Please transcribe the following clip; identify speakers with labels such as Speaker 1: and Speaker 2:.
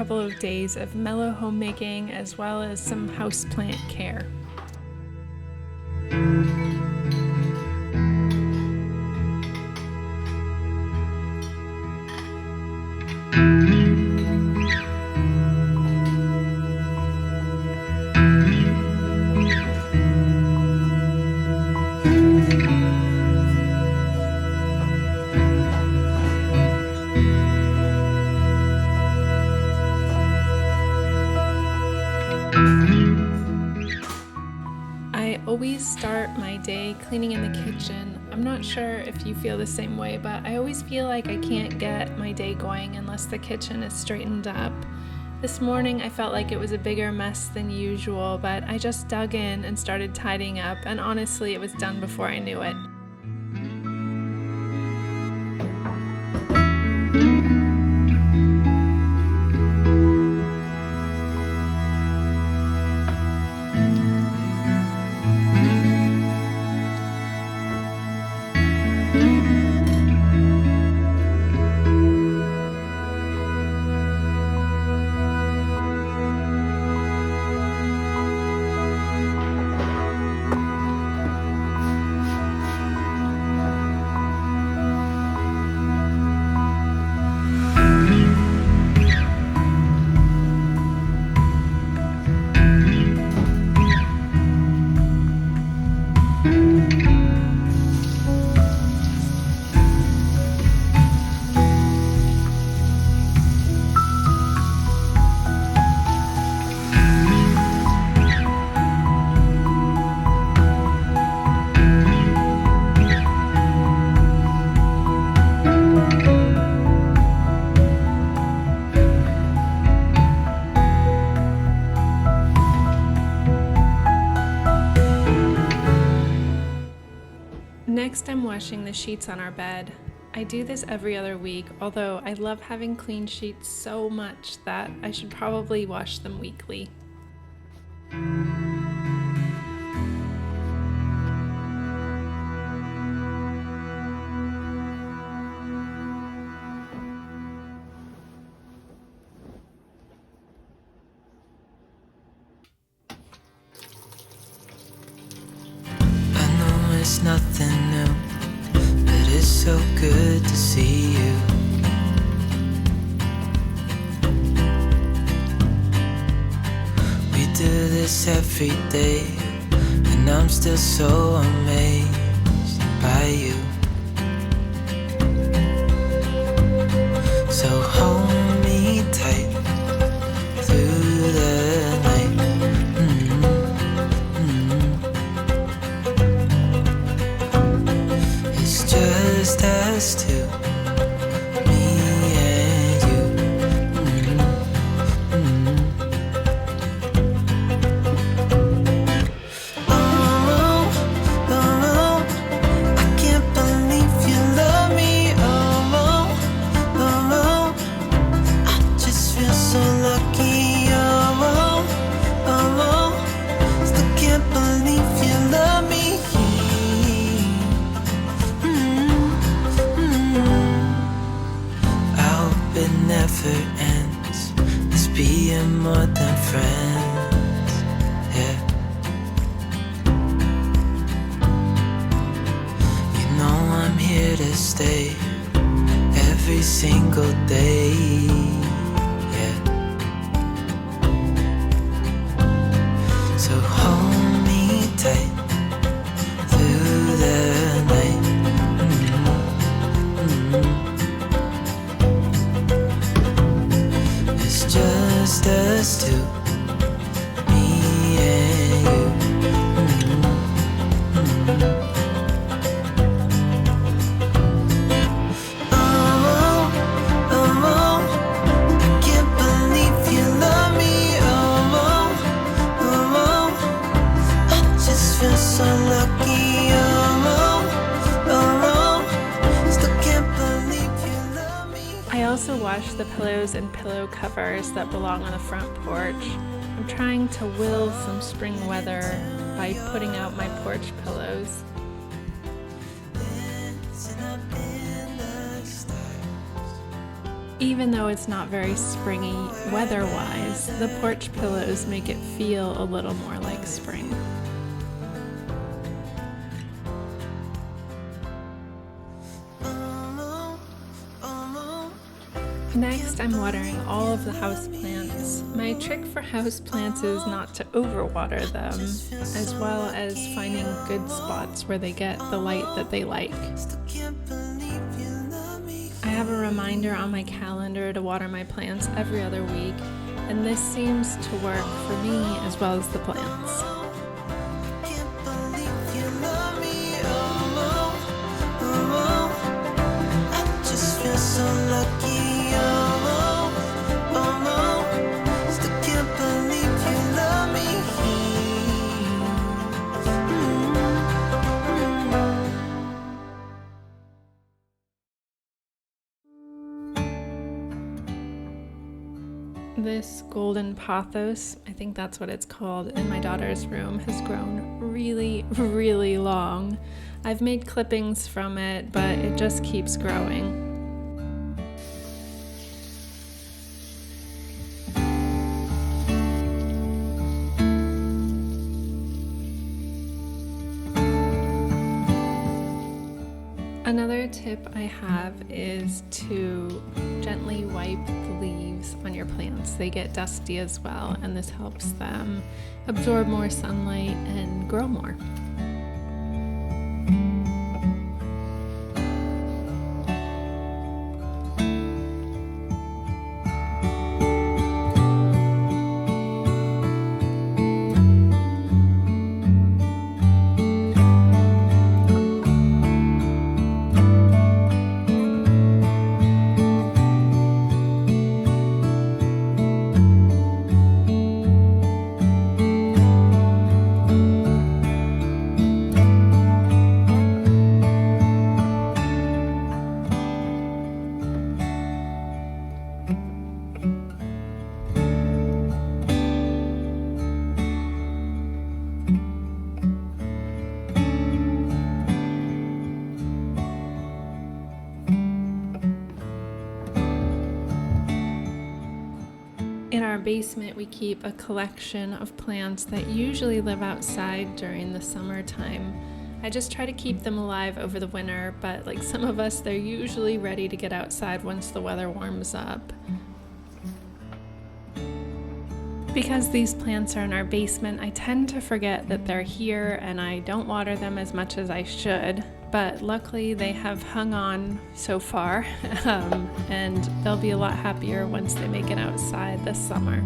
Speaker 1: couple of days of mellow homemaking as well as some houseplant care. I always start my day cleaning in the kitchen. I'm not sure if you feel the same way, but I always feel like I can't get my day going unless the kitchen is straightened up. This morning I felt like it was a bigger mess than usual, but I just dug in and started tidying up, and honestly it was done before I knew it. Next, I'm washing the sheets on our bed. I do this every other week, although I love having clean sheets so much that I should probably wash them weekly.
Speaker 2: It's nothing new, but it's so good to see you. We do this every day, and I'm still so amazed by you. So hold me tight through the night. Just us two, me and you. Oh, oh, I can't believe you love me. Oh, oh, I just feel so lucky. Oh, oh, still can't believe you love me. It never ends. It's being more than friends, yeah. You know I'm here to stay every single day, yeah. So hold me tight through the night. Just us two, me and you. Oh, oh, I can't believe you love me. Oh, oh, I just feel so lucky. Oh, still can't believe you love me.
Speaker 1: I also wash the pillows and pillow covers that belong on the front porch. I'm trying to will some spring weather by putting out my porch pillows. Even though it's not very springy weather-wise, the porch pillows make it feel a little more like spring. Next, I'm watering all of the houseplants. My trick for houseplants is not to overwater them, as well as finding good spots where they get the light that they like. I have a reminder on my calendar to water my plants every other week, and this seems to work for me as well as the plants. This golden pothos, I think that's what it's called, in my daughter's room has grown really, really long. I've made clippings from it, but it just keeps growing. Another tip I have is to gently wipe the leaves on your plants. They get dusty as well, and this helps them absorb more sunlight and grow more. In our basement, we keep a collection of plants that usually live outside during the summertime. I just try to keep them alive over the winter, but like some of us, they're usually ready to get outside once the weather warms up. Because these plants are in our basement, I tend to forget that they're here and I don't water them as much as I should. But luckily they have hung on so far, and they'll be a lot happier once they make it outside this summer.